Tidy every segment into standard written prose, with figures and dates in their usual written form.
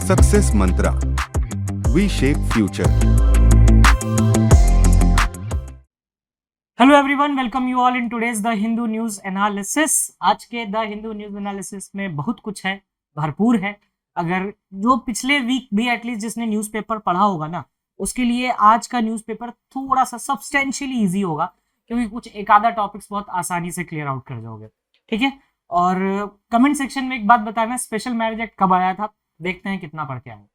Success Mantra, V shape future. Hello everyone, welcome you all in today's the Hindu news analysis. आज के the Hindu news analysis में बहुत कुछ है, भरपूर है। अगर जो पिछले वीक भी एटलीस्ट जिसने न्यूज़पेपर पढ़ा होगा ना, उसके लिए आज का न्यूज़पेपर थोड़ा सा सब्सटेंशियली इजी होगा, क्योंकि कुछ एक आधा टॉपिक्स बहुत आसानी से क्लियर आउट कर जाओगे। ठीक है, और कमेंट सेक्शन में एक बात बताना, स्पेशल मैरिज एक्ट कब आया था, देखते हैं कितना पढ़ के आए।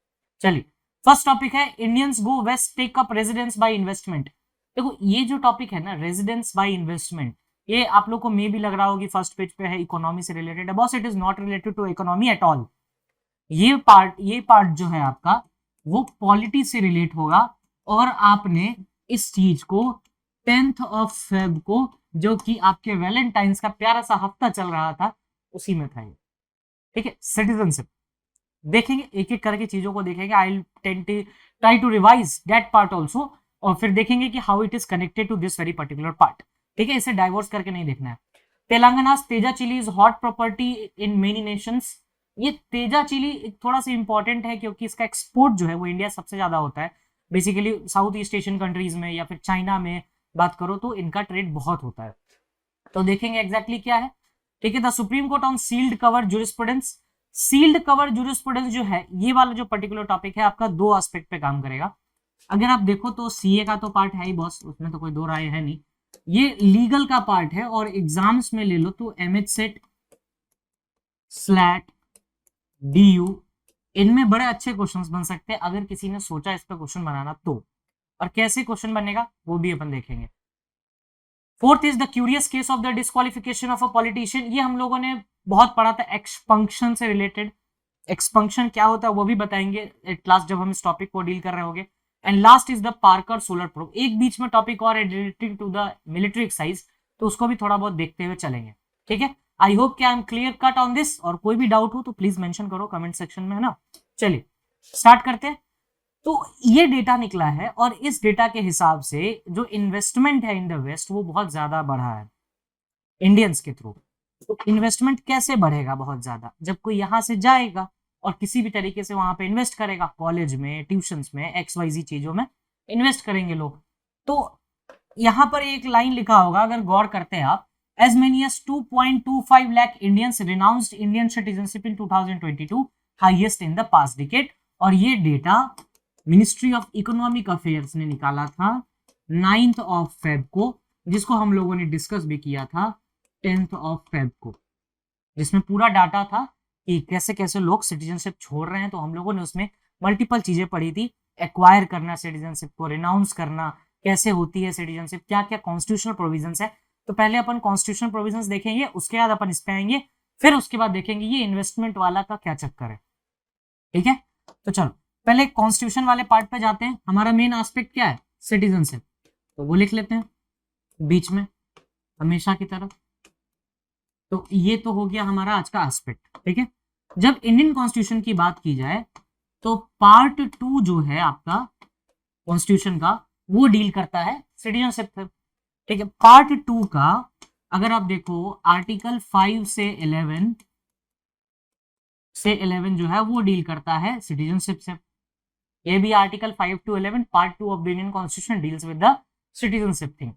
चलिए, फर्स्ट टॉपिक है Indians go west take up residence by investment. देखो, ये जो टॉपिक है ना, रेजिडेंस बाय इन्वेस्टमेंट, ये आप लोग को मे भी लग रहा होगी फर्स्ट पेज पे है, इकोनॉमी से रिलेटेड है। Boss, it is not related to economy at all. ये पार्ट जो है आपका, वो पॉलिटी से रिलेट होगा, और आपने इस चीज को 10th ऑफ फेब को, जो कि आपके वैलेंटाइंस का प्यारा सा हफ्ता चल रहा था, उसी में था ये। ठीक है, सिटीजनशिप देखेंगे, एक एक करके चीजों को देखेंगे। I try to revise that part also, और फिर देखेंगे कि how it is connected to this very particular part. ठीक है, इसे डाइवर्स करके नहीं देखना है। Telangana Teja chilli is hot property in many nations. ये तेजा चिली थोड़ा सा इंपॉर्टेंट है, क्योंकि इसका एक्सपोर्ट जो है वो इंडिया सबसे ज्यादा होता है। Basically south East Asian countries में या फिर चाइना में बात करो तो इनका ट्रेड बहुत होता है। तो देखेंगे एग्जैक्टली क्या है। ठीक है, the Supreme Court on sealed cover jurisprudence. Sealed cover jurisprudence जो है, ये वाला जो पर्टिकुलर टॉपिक है आपका, दो एस्पेक्ट पे काम करेगा। अगर आप देखो तो सीए का तो पार्ट है ही बॉस, उसमें तो कोई दो राय है नहीं। ये लीगल का पार्ट है, और एग्जाम्स में ले लो तो एमएच सेट, स्लैट, डीयू, इनमें बड़े अच्छे क्वेश्चंस बन सकते हैं अगर किसी ने सोचा इस पर क्वेश्चन बनाना तो। और कैसे क्वेश्चन बनेगा वो भी अपन देखेंगे। Fourth is the curious case of the disqualification of a politician. ये हम लोगों ने बहुत पढ़ा था, एक्सपंक्शन से रिलेटेड। एक्सपंक्शन क्या होता है वो भी बताएंगे एट लास्ट, जब हम इस टॉपिक को डील कर रहे होंगे। And last is the Parker solar probe. एक बीच में टॉपिक और related to the military exercise, तो उसको भी थोड़ा बहुत देखते हुए चलेंगे। ठीक है, आई होप कि I am clear cut on this, और कोई भी डाउट हो तो प्लीज मेंशन करो कमेंट सेक्शन में, है ना। चलिए स्टार्ट करते हैं। तो ये डेटा निकला है, और इस डेटा के हिसाब से जो इन्वेस्टमेंट है इन द वेस्ट, वो बहुत ज्यादा बढ़ा है इंडियंस के थ्रू। तो इन्वेस्टमेंट कैसे बढ़ेगा बहुत ज्यादा, जब कोई यहां से जाएगा और किसी भी तरीके से वहां पे इन्वेस्ट करेगा, कॉलेज में, ट्यूशंस में, XYZ चीजों में इन्वेस्ट करेंगे लोग। तो यहां पर एक लाइन लिखा होगा, अगर गौर करते हैं आप, as many as 2.25 lakh Indians renounced Indian citizenship in 2022, highest in the past decade. और ये data ministry of economic affairs ने निकाला था 9th ऑफ फेब को, जिसको हम लोगों ने डिस्कस भी किया था 10th ऑफ फेब को, जिसमें पूरा डाटा था कि कैसे कैसे लोग सिटीजनशिप छोड़ रहे हैं। तो हम लोगों ने उसमें मल्टीपल चीजें पढ़ी थी, एक्वायर करना सिटीजनशिप को, रिनाउंस करना, कैसे होती है सिटीजनशिप, क्या क्या कॉन्स्टिट्यूशनल प्रोविजंस है। तो पहले अपन कॉन्स्टिट्यूशनल प्रोविजंस देखेंगे, उसके बाद अपन इस पे आएंगे, फिर उसके बाद देखेंगे ये इन्वेस्टमेंट वाला का क्या चक्कर है। ठीक है, तो चलो पहले कॉन्स्टिट्यूशन वाले पार्ट पे जाते हैं। हमारा मेन एस्पेक्ट क्या है, सिटीजनशिप, तो वो लिख लेते हैं बीच में हमेशा की तरह। तो ये तो हो गया हमारा आज का एस्पेक्ट। ठीक है, जब इंडियन कॉन्स्टिट्यूशन की बात की जाए तो पार्ट 2 जो है आपका कॉन्स्टिट्यूशन का, वो डील करता है सिटीजनशिप से। ठीक है, पार्ट 2 का अगर आप देखो, आर्टिकल 5 से 11 जो है वो डील करता है सिटीजनशिप से। ये भी article 5 to 11 part 2 of the Indian constitution deals with the citizenship thing.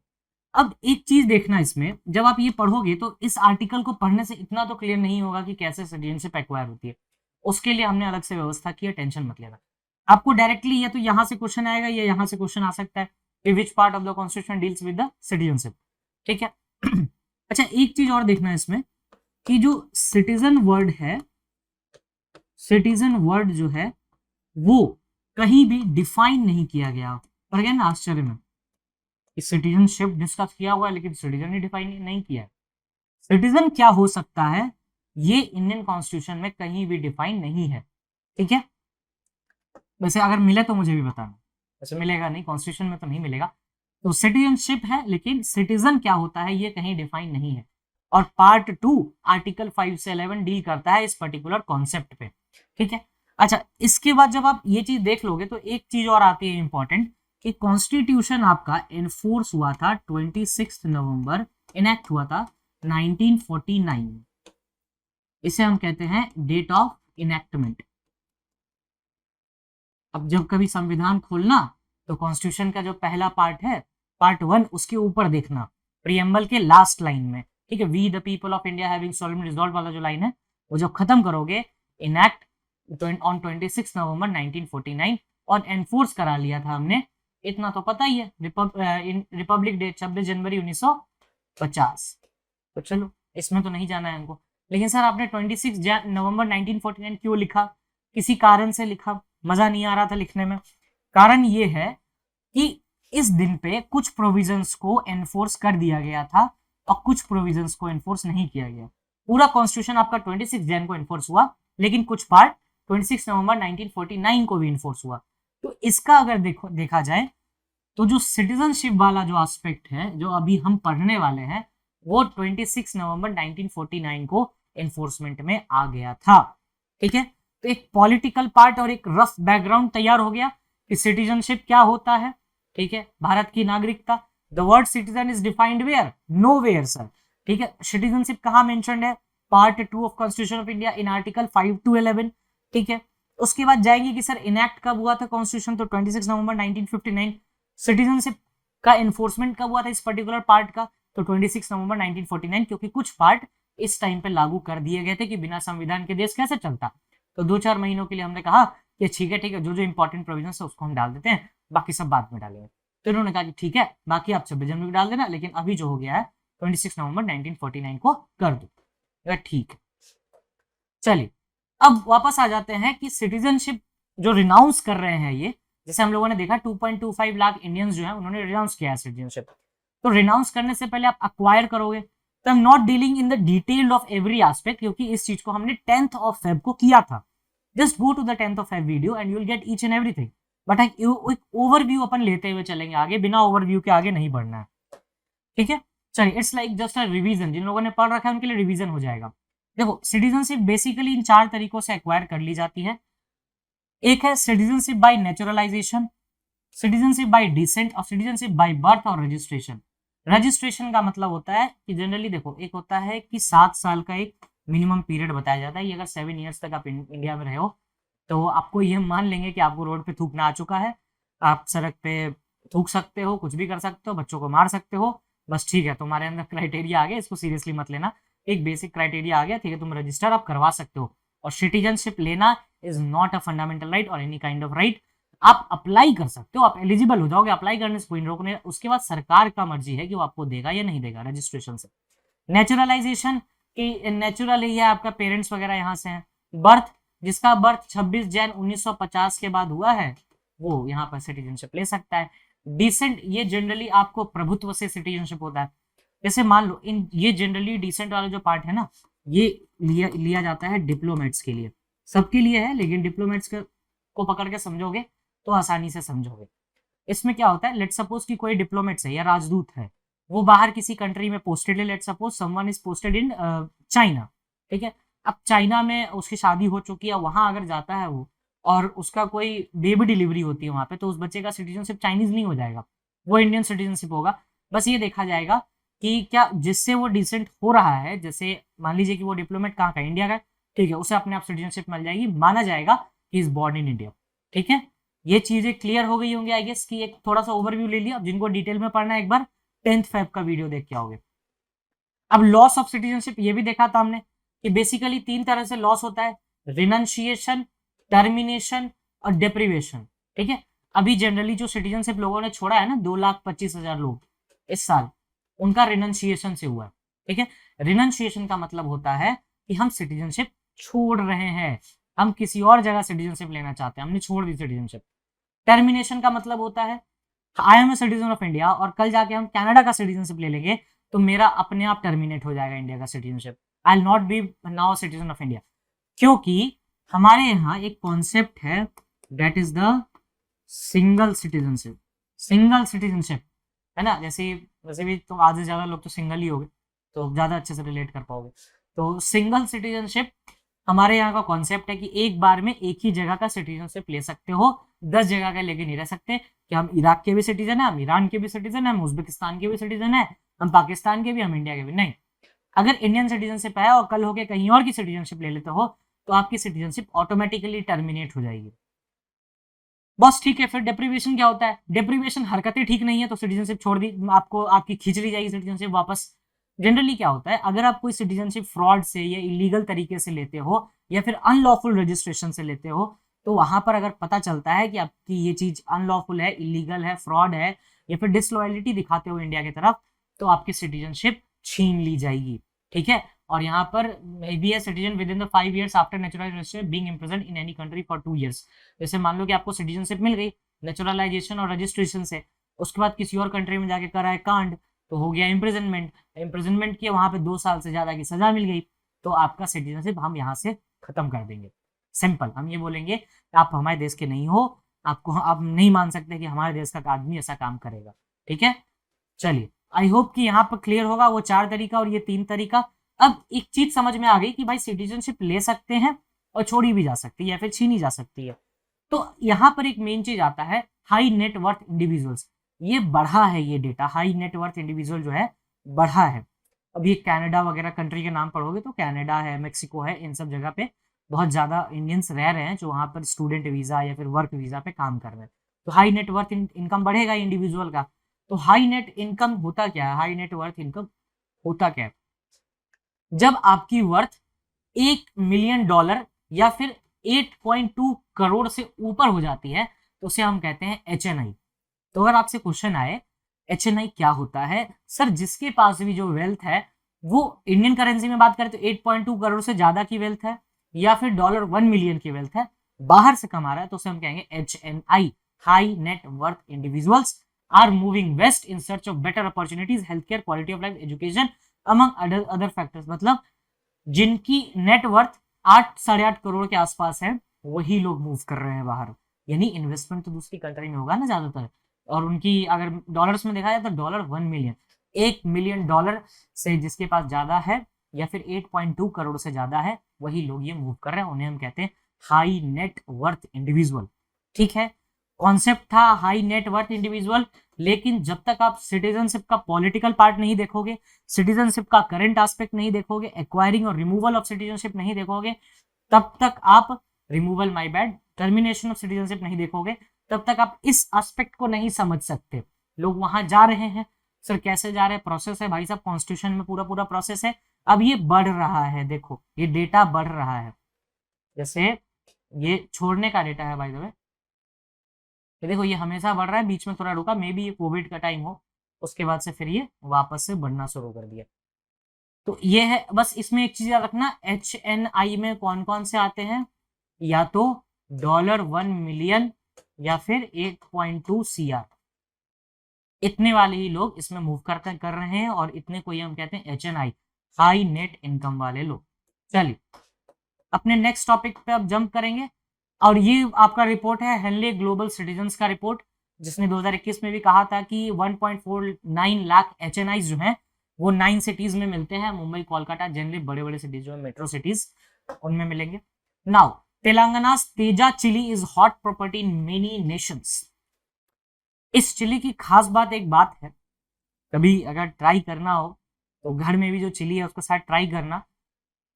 अब एक चीज देखना इसमें, जब आप ये पढ़ोगे तो इस आर्टिकल को पढ़ने से इतना तो क्लियर नहीं होगा कि कैसे सिटीजनशिप एक्वायर होती है। उसके लिए हमने अलग से व्यवस्था की है, टेंशन मत लेना। आपको डायरेक्टली या तो यहां से क्वेश्चन आएगा या यहां से क्वेश्चन आ सकता है, which part of the constitution deals with the citizenship. ठीक है अच्छा, एक चीज और देखना है इसमें, कि जो सिटीजन वर्ड है, सिटीजन वर्ड जो है वो कहीं भी डिफाइन नहीं किया गया। पर गया ना आश्चर्य में, सिटीजनशिप डिस्कस किया हुआ है लेकिन सिटीजन ही डिफाइन नहीं किया है। सिटीजन क्या हो सकता है, ये इंडियन कॉन्स्टिट्यूशन में कहीं भी डिफाइन नहीं है। ठीक है, वैसे अगर मिले तो मुझे भी बताना, वैसे मिलेगा नहीं, कॉन्स्टिट्यूशन में तो नहीं मिलेगा। तो सिटीजनशिप है, लेकिन सिटीजन क्या होता है ये कहीं डिफाइन नहीं है। और पार्ट 2 आर्टिकल 5 से 11 डील करता है इस पर्टिकुलर कॉन्सेप्ट पे। ठीक है, अच्छा, इसके बाद जब आप ये चीज देख लोगे तो एक चीज और आती है इंपॉर्टेंट, कि कॉन्स्टिट्यूशन आपका एनफोर्स हुआ था 26 नवंबर, इनैक्ट हुआ था 1949। इसे हम कहते हैं डेट ऑफ इनैक्टमेंट। अब जब कभी संविधान खोलना तो कॉन्स्टिट्यूशन का जो पहला पार्ट है, पार्ट 1, उसके ऊपर देखना, प्रियम्बल के लास्ट लाइन में, ठीक है, we the people of India having solemnly resolve वाला जो लाइन है, वो जब खत्म करोगे, इनैक्ट ऑन 26 नवंबर 1949, और एनफोर्स करा लिया था हमने, इतना तो पता ही है, रिपब्लिक डे 26 जनवरी 1950। तो चलो इसमें तो नहीं जाना है हमको। लेकिन सर आपने 26 नवंबर 1949 क्यों लिखा? किसी कारण से लिखा, मजा नहीं आ रहा था लिखने में। कारण ये है कि इस दिन पे कुछ प्रोविजंस को एनफोर्स कर दिया गया था और कुछ प्रोविजंस को एनफोर्स नहीं किया गया। पूरा कॉन्स्टिट्यूशन आपका 26 जैन को एनफोर्स हुआ, लेकिन कुछ पार्ट 26 नवंबर 1949 को भी एनफोर्स हुआ। तो इसका अगर देखा जाए तो जो सिटीजनशिप वाला जो एस्पेक्ट है जो अभी हम पढ़ने वाले हैं, वो 26 नवंबर 1949 को एनफोर्समेंट में आ गया था। ठीक है, तो एक पॉलिटिकल पार्ट और एक रफ बैकग्राउंड तैयार हो गया कि सिटीजनशिप क्या होता है। ठीक है, भारत की नागरिकता। The word citizen is defined where? No where sir. ठीक है, सिटीजनशिप कहाँ मेंशन्ड है? Part 2 of constitution of India in article 5 to 11। ठीक है, उसके बाद जाएंगे कि सर इनैक्ट कब हुआ था कॉन्स्टिट्यूशन, तो 26 नवंबर 1959। सिटीजनशिप का एनफोर्समेंट कब हुआ था इस पर्टिकुलर पार्ट का, तो 26 नवंबर 1949, क्योंकि कुछ पार्ट इस टाइम पे लागू कर दिए गए थे कि बिना संविधान के देश कैसे चलता। तो 2-4 महीनों के लिए हमने कहा कि ठीक है, जो जो इंपॉर्टेंट प्रोविजन है उसको हम डाल देते हैं, बाकी सब बाद में डालेंगे। तो इन्होंने कहा कि ठीक है, बाकी आप 26 जनवरी को डाल देना, लेकिन अभी जो हो गया है 26 नवंबर 1949 को कर दो। ठीक है, चलिए अब वापस आ जाते हैं कि सिटीजनशिप जो रिनाउंस कर रहे हैं, ये जैसे हम लोगों ने देखा 2.25 लाख इंडियंस जो है उन्होंने रिनाउंस किया है सिटीजनशिप। तो रिनाउंस करने से पहले आप अक्वायर करोगे, तो I am not dealing in the detail of every aspect, क्योंकि इस चीज को हमने 10th ऑफ फेब को किया था। Just go to the 10th of Feb video and you will get each and everything. But एक ओवरव्यू अपन लेते हुए चलेंगे आगे, बिना ओवरव्यू के आगे नहीं बढ़ना है। ठीक है, चलिए it's like just a revision, जिन लोगों ने पढ़ रखा है उनके लिए रिवीजन हो जाएगा। देखो सिटीजनशिप बेसिकली इन 4 तरीकों से एक्वायर कर ली जाती है। एक है citizenship by naturalisation, citizenship by decent और सिटीजनशिप बाय बर्थ और रजिस्ट्रेशन। रजिस्ट्रेशन का मतलब होता है कि जनरली देखो, एक होता है कि 7 साल का एक मिनिमम पीरियड बताया जाता है, ये अगर 7 ईयर्स तक आप इंडिया में रहे हो तो आपको ये मान लेंगे कि आपको रोड पे थूकना आ चुका है, आप सड़क पे थूक सकते हो, कुछ भी कर सकते हो, बच्चों को मार सकते हो, बस ठीक है, तुम्हारे अंदर क्राइटेरिया आ गया, इसको सीरियसली मत लेना, एक बेसिक क्राइटेरिया आ गया, ठीक है, तुम रजिस्टर आप करवा सकते हो। और सिटीजनशिप लेना is not a fundamental right और एनी काइंड ऑफ राइट। आप अप्लाई कर सकते हो, आप एलिजिबल हो जाओगे, अप्लाई करने से कोई रोकने, उसके बाद सरकार का मर्जी है कि वो आपको देगा या नहीं देगा रजिस्ट्रेशन से। नेचुरलाइजेशन की नेचुरल ही है, आपका पेरेंट्स वगैरह यहाँ से हैं। बर्थ, जिसका बर्थ 26 जैन 1950 के बाद हुआ है वो यहाँ पर सिटीजनशिप ले सकता है। डिसेंट, ये जनरली आपको प्रभुत्व से सिटीजनशिप होता है। जैसे मान लो इन ये जनरली डिसेंट वाला जो पार्ट है ना, ये लिया जाता है डिप्लोमेट्स के लिए, सबके लिए है, लेकिन डिप्लोमेट्स को पकड़ के समझोगे तो आसानी से समझोगे। इसमें क्या होता है, लेट सपोज कि कोई डिप्लोमेट्स है या राजदूत है, वो बाहर किसी कंट्री में पोस्टेड है, let suppose someone is posted in China. ठीक है, अब चाइना में उसकी शादी हो चुकी है, वहां अगर जाता है वो और उसका कोई बेबी डिलीवरी होती है वहां पे, तो उस बच्चे का सिटीजनशिप चाइनीज नहीं हो जाएगा, वो इंडियन सिटीजनशिप होगा। बस ये देखा जाएगा कि क्या जिससे वो डिसेंट हो रहा है, जैसे मान लीजिए कि वो डिप्लोमेट कहाँ का, इंडिया का, ठीक है, उसे अपने आप सिटीजनशिप मिल जाएगी, माना जाएगा कि इज बॉर्न इन इंडिया। ठीक है, ये चीजें क्लियर हो गई होंगी आई गेस, कि एक थोड़ा सा ओवरव्यू ले लिया। अब जिनको डिटेल में पढ़ना है एक बार 10th फेब का वीडियो देख के आओगे। अब लॉस ऑफ सिटीजनशिप ये भी देखा था हमने कि बेसिकली 3 तरह से लॉस होता है, रिनंशिएशन, टर्मिनेशन और डेप्रीवेशन। ठीक है, अभी जनरली जो सिटीजनशिप लोगों ने छोड़ा है ना, 2,25,000 लोग इस साल, उनका रिनंशिएशन से हुआ है। ठीक है, रिनंशिएशन का मतलब होता है कि हम सिटीजनशिप छोड़ रहे हैं, हम किसी और जगह सिटीजनशिप लेना चाहते हैं, हमने छोड़ दी सिटीजनशिप। टर्मिनेशन का मतलब होता है I am a citizen of India और कल जाके हम कनाडा का सिटीजनशिप ले लेंगे तो मेरा अपने आप टर्मिनेट हो जाएगा इंडिया का citizenship, I will not be now citizen of India. क्योंकि हमारे यहाँ एक कॉन्सेप्ट है that is the single citizenship. Single citizenship है ना, जैसे वैसे भी तो आधे से ज्यादा लोग तो सिंगल ही हो गए, तो ज्यादा अच्छे से रिलेट कर पाओगे। तो सिंगल सिटीजनशिप हमारे यहाँ का कॉन्सेप्ट है कि एक बार में एक ही जगह का सिटीजनशिप ले सकते हो, 10 जगह का लेके नहीं रह सकते कि हम इराक के भी सिटीजन है, हम ईरान के भी सिटीजन है, हम उज्बेकिस्तान के भी सिटीजन है, हम पाकिस्तान के भी, हम इंडिया के भी नहीं। अगर इंडियन सिटीजनशिप है और कल होके कहीं और की सिटीजनशिप ले लेते हो तो आपकी सिटीजनशिप ऑटोमेटिकली टर्मिनेट हो जाएगी। बस ठीक है, फिर डेप्रीवेशन क्या होता है? डेप्रीवेशन हरकतें ठीक नहीं है तो सिटीजनशिप छोड़ दी, आपको आपकी खींच ली जाएगी सिटीजनशिप वापस। जनरली क्या होता है, अगर आप कोई सिटीजनशिप फ्रॉड से या इलीगल तरीके से लेते हो या फिर अनलॉफुल रजिस्ट्रेशन से लेते हो, तो वहां पर अगर पता चलता है कि आपकी ये चीज अनलॉफुल है, इलीगल है, फ्रॉड है, या फिर डिसलॉयलिटी दिखाते हो इंडिया की तरफ, तो आपकी सिटीजनशिप छीन ली जाएगी। ठीक है, और यहाँ पर be a citizen within the 5 years after naturalisation being imprisoned in any country for 2 years। जैसे मान लो कि आपको सिटीजनशिप मिल गई नेचुरलाइजेशन और रजिस्ट्रेशन से, उसके बाद किसी और कंट्री में जाके करा है कांड, तो हो गया इम्प्रिजनमेंट, इम्प्रिजनमेंट किया, वहां पे 2 साल से ज्यादा की सजा मिल गई, तो आपका सिटीजनशिप हम यहाँ से खत्म कर देंगे। सिंपल, हम ये बोलेंगे आप हमारे देश के नहीं हो, आपको आप नहीं मान सकते कि हमारे देश का आदमी ऐसा काम करेगा। ठीक है, चलिए, आई होप कि यहाँ पर क्लियर होगा वो 4 तरीका और ये 3 तरीका। अब एक चीज समझ में आ गई कि भाई सिटीजनशिप ले सकते हैं और छोड़ी भी जा सकती है या फिर छीनी जा सकती है। तो यहाँ पर एक मेन चीज आता है हाई नेट वर्थ इंडिविजुअल्स। ये बढ़ा है, ये data high net worth individual जो है बढ़ा है। अब ये कनाडा वगैरह कंट्री के नाम पढ़ोगे तो कनाडा है, मेक्सिको है, इन सब जगह पे बहुत ज्यादा इंडियंस रह रहे हैं जो वहां पर स्टूडेंट वीजा या फिर वर्क वीजा पे काम कर रहे हैं। तो हाई नेट वर्थ इनकम बढ़ेगा इंडिविजुअल का। तो हाई नेट इनकम होता क्या है, हाई नेट वर्थ इनकम होता क्या है? जब आपकी वर्थ $1 मिलियन या फिर 8.2 करोड़ से ऊपर हो जाती है तो उसे हम कहते हैं HNI। तो अगर आपसे क्वेश्चन आए HNI क्या होता है, सर जिसके पास भी जो वेल्थ है वो इंडियन करेंसी में बात करें तो 8.2 करोड़ से ज्यादा की वेल्थ है या फिर $1 मिलियन की वेल्थ है, बाहर से कमा रहा है, तो उसे हम कहेंगे HNI, high net worth individuals are moving west in search of better opportunities, health care, quality of life, education among other factors. मतलब जिनकी नेटवर्थ 8-8.5 करोड़ के आसपास है वही लोग मूव कर रहे हैं बाहर, यानी इन्वेस्टमेंट तो दूसरी कंट्री में होगा ना ज्यादातर, और उनकी अगर डॉलर्स में देखा जाए तो $1 मिलियन, $1 मिलियन से जिसके पास ज्यादा है या फिर 8.2 करोड़ से ज्यादा है वही लोग ये मूव कर रहे हैं, उन्हें हम कहते हैं हाई नेट वर्थ इंडिविजुअल। ठीक है, कॉन्सेप्ट था हाई नेट वर्थ इंडिविजुअल, लेकिन जब तक आप सिटीजनशिप का पॉलिटिकल पार्ट नहीं देखोगे, सिटीजनशिप का करंट एस्पेक्ट नहीं देखोगे, एक्वायरिंग और रिमूवल ऑफ सिटीजनशिप नहीं देखोगे, तब तक आप removal my bad termination of citizenship नहीं देखोगे, तब तक आप इस एस्पेक्ट को नहीं समझ सकते। लोग वहां जा रहे हैं, सर कैसे जा रहे हैं? प्रोसेस है भाई साहब, कॉन्स्टिट्यूशन में पूरा पूरा प्रोसेस है। अब ये बढ़ रहा है, देखो ये डेटा बढ़ रहा है, जैसे ये छोड़ने का डेटा है बाय द वे, ये देखो ये हमेशा बढ़ रहा है, बीच में थोड़ा रुका, मे बी ये कोविड का टाइम हो, उसके बाद से फिर ये वापस से बढ़ना शुरू कर दिया। तो ये है, बस इसमें एक चीज याद रखना, HNI में कौन कौन से आते हैं, या तो $1 मिलियन या फिर 8.2 CR, इतने वाले ही लोग इसमें मूव कर रहे हैं, और इतने को ही हम कहते हैं HNI, हाई नेट इनकम वाले लोग। चलिए अपने नेक्स्ट टॉपिक पे अब जंप करेंगे, और ये आपका रिपोर्ट है हेनले ग्लोबल सिटीजन्स का रिपोर्ट, जिसने 2021 में भी कहा था कि 1.49 लाख HNI जो हैं वो 9 सिटीज में मिलते हैं, मुंबई, कोलकाता, जनरली बड़े बड़े सिटीज जो है मेट्रो सिटीज उनमें मिलेंगे। Now Telangana Teja chilli is hot property in many nations. इस चिली की खास बात, एक बात है, कभी अगर ट्राई करना हो तो घर में भी जो चिली है उसके साथ ट्राई करना,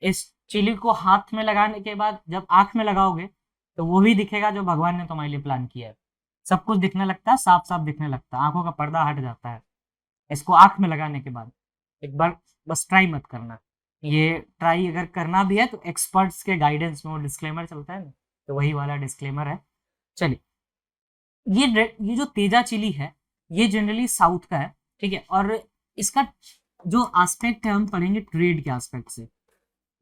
इस चिली को हाथ में लगाने के बाद जब आंख में लगाओगे तो वो भी दिखेगा जो भगवान ने तुम्हारे लिए प्लान किया है, सब कुछ दिखने लगता है, साफ साफ दिखने लगता है, आंखों का पर्दा हट जाता है इसको आंख में लगाने के बाद। एक बार बस ट्राई मत करना, ये ट्राई अगर करना भी है तो एक्सपर्ट्स के गाइडेंस में, वो डिस्क्लेमर चलता है ना, तो वही वाला डिस्क्लेमर है। चलिए ये जो तेजा चिली है ये जनरली साउथ का है, ठीक है, और इसका जो एस्पेक्ट है हम पढ़ेंगे ट्रेड के एस्पेक्ट से।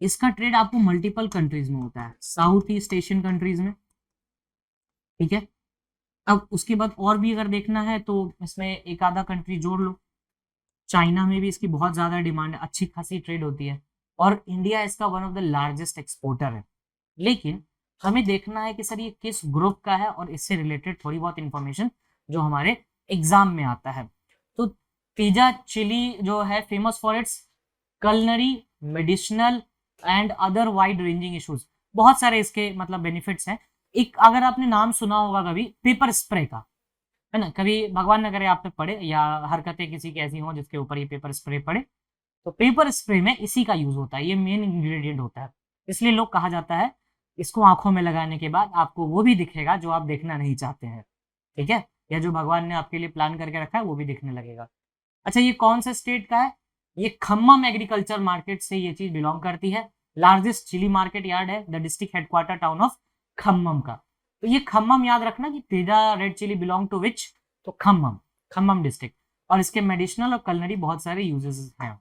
इसका ट्रेड आपको मल्टीपल कंट्रीज में होता है, साउथ ईस्ट एशियन कंट्रीज में, ठीक है। अब उसके बाद और भी अगर देखना है तो इसमें एक आधा कंट्री जोड़ लो, चाइना में भी इसकी बहुत ज्यादा डिमांड है, अच्छी खासी ट्रेड होती है, और इंडिया इसका one of the largest exporter है। लेकिन हमें देखना है कि सर ये किस ग्रुप का है, और इससे रिलेटेड थोड़ी बहुत इंफॉर्मेशन जो हमारे एग्जाम में आता है। तो तेजा चिली जो है famous for its culinary, medicinal and other wide ranging issues, बहुत सारे इसके मतलब बेनिफिट्स हैं। एक अगर आपने नाम सुना होगा कभी पेपर स्प्रे का, है ना, कभी भगवान न करे आप पे पड़े या हरकतें किसी की ऐसी हों जिसके ऊपर ये पेपर स्प्रे पड़े, तो पेपर स्प्रे में इसी का यूज होता है, ये मेन इंग्रेडिएंट होता है। इसलिए लोग कहा जाता है इसको आंखों में लगाने के बाद आपको वो भी दिखेगा जो आप देखना नहीं चाहते हैं, ठीक है, या जो भगवान ने आपके लिए प्लान करके रखा है वो भी दिखने लगेगा। अच्छा, ये कौन से स्टेट का है? ये खम्मम एग्रीकल्चर मार्केट से ये चीज बिलोंग करती है। लार्जेस्ट चिली मार्केट यार्ड है the district headquarter town of Khammam का। तो ये खम्मम याद रखना कि Teja red chilli belong to which, तो खम्मम, खम्मम डिस्ट्रिक्ट। और इसके मेडिसिनल और कलनरी बहुत सारे यूजेस हैं।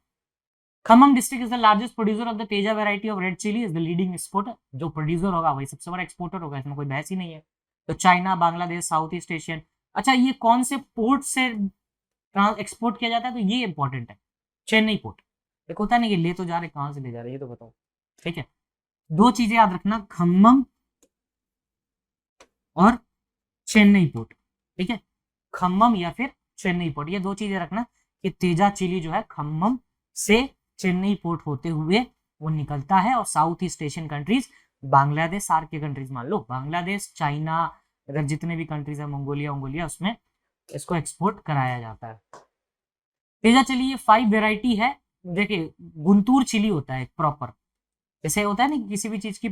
Khammam district is the largest producer of the Teja variety of red chilli, is the leading exporter. जो प्रोड्यूसर होगा वही सबसे बड़ा एक्सपोर्टर होगा, इसमें कोई बहस ही नहीं है। तो China, Bangladesh, south East Asian. अच्छा, ये कौन से पोर्ट से एक्सपोर्ट किया जाता है? तो ये इंपॉर्टेंट है, चेन्नई पोर्ट। एक होता नहीं कि ले तो जा रहे, कहां से ले जा रहे ये तो बताओ, ठीक है। दो चीजें याद रखना, खम्मम और चेन्नई पोर्ट, ठीक है, खम्मम या फिर चेन्नई पोर्ट, ये दो चीजें रखना कि तेजा चिली जो है खम्मम से चेन्नई पोर्ट होते हुए वो निकलता है, और South East Asian countries, Bangladesh, SAARC के कंट्रीज मान लो, बांग्लादेश, चाइना, अगर जितने भी कंट्रीज है, मंगोलिया, उसमें इसको एक्सपोर्ट कराया जाता है। तेजा चिली ये 5 वेराइटी है। देखिए, गुंटूर चिली होता है प्रॉपर, जैसे होता है ना किसी भी चीज की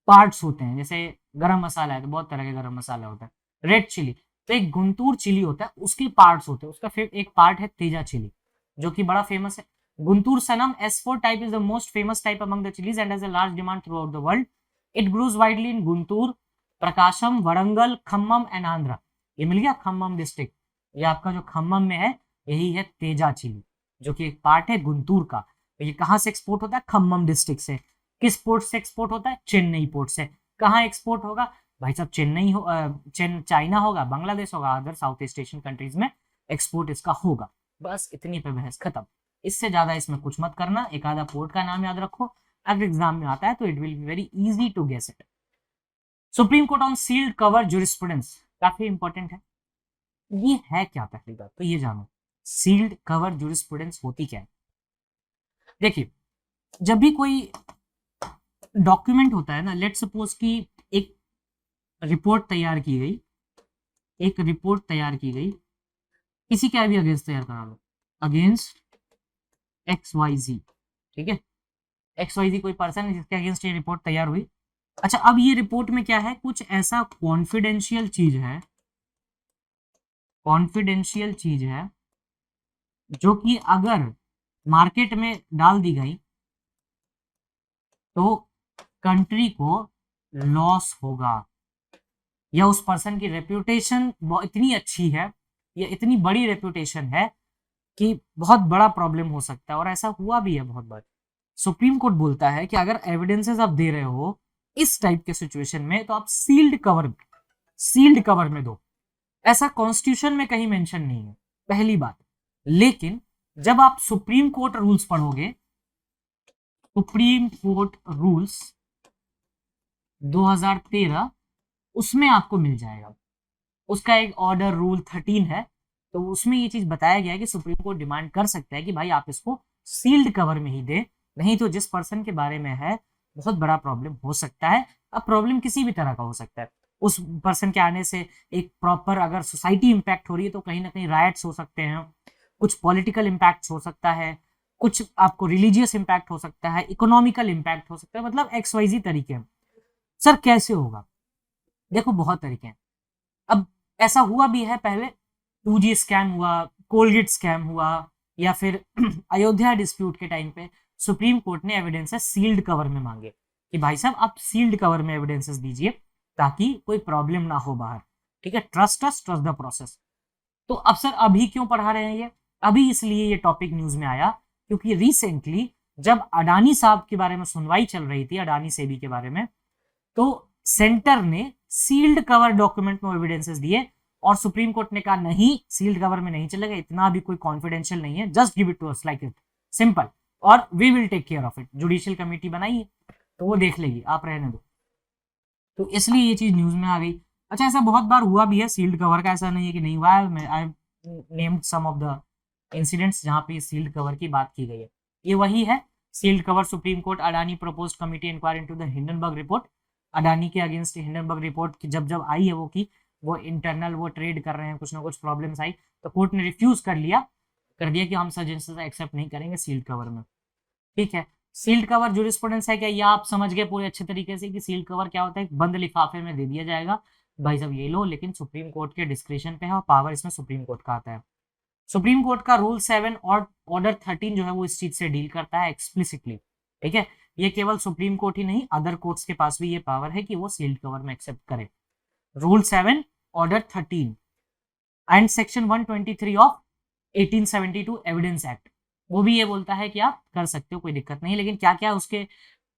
पार्ट्स होते हैं, जैसे गरम मसाला है तो बहुत तरह के गरम मसाला होता है, रेड चिली, तो एक गुंटूर चिली होता है, उसके पार्ट्स होते हैं, उसका फिर एक पार्ट है तेजा चिली जो कि बड़ा फेमस है। गुंटूर सनम S4 type is the most famous type among the chillies and has a large demand through out the world. It grows widely in Guntur, Prakasam, Warangal, Khammam and Andhra. ये मिल गया खम्मम डिस्ट्रिक्ट, ये आपका जो खम्मम में है यही है तेजा चिली, जो कि एक पार्ट है गुंटूर का। तो ये कहाँ से एक्सपोर्ट होता है? खम्मम डिस्ट्रिक्ट से। किस पोर्ट से एक्सपोर्ट होता है? चेन्नई पोर्ट से। कहाँ एक्सपोर्ट होगा भाई साहब? चेन्नई हो, चाइना होगा, बांग्लादेश होगा, other south East Asian countries में एक्सपोर्ट इसका होगा। बस इतनी पे बहस खत्म, इससे ज्यादा इसमें कुछ मत करना। एक आधा पोर्ट का नाम याद रखो, अगर एग्जाम में आता है तो it will be very easy to guess it. Supreme Court on sealed cover jurisprudence काफी इंपॉर्टेंट है। ये है क्या? पहली बात तो ये जानो, सील्ड कवर ज्यूरिस्प्रूडेंस होती क्या है। देखिए, जब भी कोई डॉक्यूमेंट होता है ना, लेट सपोज कि एक रिपोर्ट तैयार की गई, एक रिपोर्ट तैयार की गई, किसी के भी अगेंस्ट तैयार करा लो, अगेंस्ट XYZ, ठीक है, XYZ कोई पर्सन है जिसके अगेंस्ट ये रिपोर्ट तैयार हुई। अच्छा, अब ये रिपोर्ट में क्या है? कुछ ऐसा कॉन्फिडेंशियल चीज है, कॉन्फिडेंशियल चीज है जो कि अगर मार्केट में डाल दी गई तो कंट्री को लॉस होगा, या उस पर्सन की रेप्यूटेशन इतनी अच्छी है या इतनी बड़ी रेप्यूटेशन है कि बहुत बड़ा प्रॉब्लम हो सकता है, और ऐसा हुआ भी है बहुत बार। सुप्रीम कोर्ट बोलता है कि अगर एविडेंसेस आप दे रहे हो इस टाइप के सिचुएशन में तो आप सील्ड कवर में दो। ऐसा कॉन्स्टिट्यूशन में कहीं मेंशन नहीं है, पहली बात। लेकिन जब आप सुप्रीम कोर्ट रूल्स पढ़ोगे, सुप्रीम कोर्ट रूल्स 2013, उसमें आपको मिल जाएगा, उसका एक ऑर्डर रूल 13 है, तो उसमें ये चीज बताया गया है कि सुप्रीम कोर्ट डिमांड कर सकता है कि भाई आप इसको सील्ड कवर में ही दे, नहीं तो जिस पर्सन के बारे में है बहुत बड़ा प्रॉब्लम हो सकता है। अब प्रॉब्लम किसी भी तरह का हो सकता है, उस पर्सन के आने से एक प्रॉपर अगर सोसाइटी इंपैक्ट हो रही है तो कहीं ना कहीं राइट्स हो सकते हैं, कुछ पॉलिटिकल इंपैक्ट हो सकता है, कुछ आपको रिलीजियस इंपैक्ट हो सकता है, इकोनॉमिकल इंपैक्ट हो सकता है, मतलब XYZ तरीके हैं। सर कैसे होगा? देखो, बहुत तरीके हैं। अब ऐसा हुआ भी है पहले, 2G स्कैम हुआ, कोलगेट स्कैम हुआ, या फिर अयोध्या डिस्प्यूट के टाइम पे सुप्रीम कोर्ट ने एविडेंसेस सील्ड कवर में मांगे कि भाई साहब आप सील्ड कवर में एविडेंसेस दीजिए ताकि कोई प्रॉब्लम ना हो बाहर, ठीक है। Trust the process. तो अब सर अभी क्यों पढ़ा रहे हैं ये? अभी इसलिए ये टॉपिक न्यूज में आया क्योंकि रिसेंटली जब अडानी साहब के बारे में सुनवाई चल रही थी, अडानी सेबी के बारे में, तो सेंटर ने सील्ड कवर डॉक्यूमेंट में एविडेंसेस दिए और सुप्रीम कोर्ट ने कहा नहीं, सील्ड कवर में नहीं चलेगा, इतना भी कोई कॉन्फिडेंशियल नहीं है, just give it to us like it, simple, और we will take care of it. Judicial committee बनाई है तो वो देख लेगी, आप रहने दो। तो इसलिए ये चीज न्यूज में आ गई। अच्छा, ऐसा बहुत बार हुआ भी है सील्ड कवर का, ऐसा नहीं है कि नहीं हुआ है। I named some of the incidents जहां पे सील्ड कवर की बात की गई है। ये वही है sealed cover. Supreme Court Adani proposed committee inquiry into the Hindenburg report. Adani के अगेंस्ट हिंडनबर्ग रिपोर्ट की जब आई है वो इंटरनल वो ट्रेड कर रहे हैं, कुछ ना कुछ प्रॉब्लम्स आई तो कोर्ट ने रिफ्यूज कर दिया कि हम सजेशन एक्सेप्ट नहीं करेंगे सील्ड कवर में, ठीक है। सील्ड कवर जूरिस्प्रूडेंस है क्या, ये आप समझ गए पूरे अच्छे तरीके से कि सील्ड कवर क्या होता है, बंद लिफाफे में दे दिया जाएगा भाई साहब ये लो, लेकिन सुप्रीम कोर्ट के डिस्क्रिप्शन पे है और पावर इसमें सुप्रीम कोर्ट का आता है। सुप्रीम कोर्ट का रूल 7 और ऑर्डर 13 जो है वो इस चीज से डील करता है एक्सप्लिसिटली, ठीक है। ये केवल सुप्रीम कोर्ट ही नहीं, अदर कोर्ट्स के पास भी ये पावर है कि वो सील्ड कवर में एक्सेप्ट करे। Rule 7 order 13 and section 123 of 1872 evidence act, वो भी ये बोलता है कि आप कर सकते हो, कोई दिक्कत नहीं, लेकिन क्या क्या उसके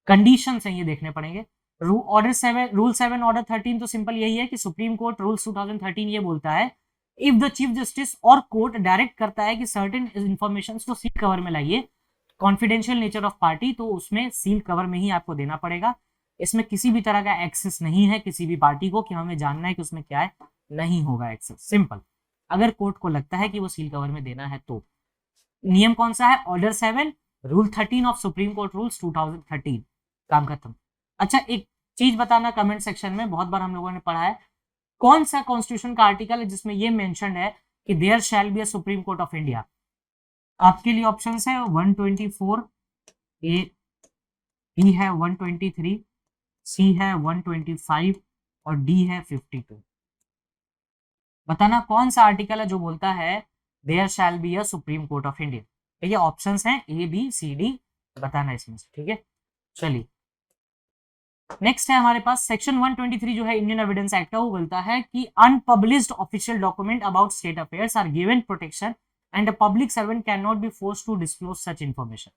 कंडीशंस हैं ये देखने पड़ेंगे। रूल 7 ऑर्डर 13 तो सिंपल यही है कि सुप्रीम कोर्ट रूल्स 2013 ये बोलता है इफ द चीफ जस्टिस और कोर्ट डायरेक्ट करता है कि सर्टेन इंफॉर्मेशन को सील कवर में लाइए, कॉन्फिडेंशियल नेचर ऑफ पार्टी, तो उसमें सील कवर में ही आपको देना पड़ेगा। इसमें किसी भी तरह का एक्सेस नहीं है किसी भी पार्टी को कि हमें जानना है कि उसमें क्या है, नहीं होगा एक्सेस, सिंपल। अगर कोर्ट को लगता है कि वो सील कवर में देना है तो नियम कौन सा है, order 7 rule 13 of supreme court rules 2013, काम खत्म। अच्छा एक चीज बताना कमेंट सेक्शन में, बहुत बार हम लोगों ने पढ़ा है, कौन सा कॉन्स्टिट्यूशन का आर्टिकल है जिसमें ये मेंशन है कि there shall be a Supreme Court of India. आपके लिए ऑप्शंस है 124, ए बी है 123, सी है 125 और डी है 52। बताना कौन सा आर्टिकल है जो बोलता है there shall be a Supreme Court of India. ठीक है, ऑप्शंस हैं ए बी सी डी, बताना इसमें से, ठीक है। चलिए नेक्स्ट है हमारे पास सेक्शन 123 जो है इंडियन एविडेंस एक्ट का, वो बोलता है कि unpublished official document about state affairs are given protection and a public servant can not be forced to disclose such information.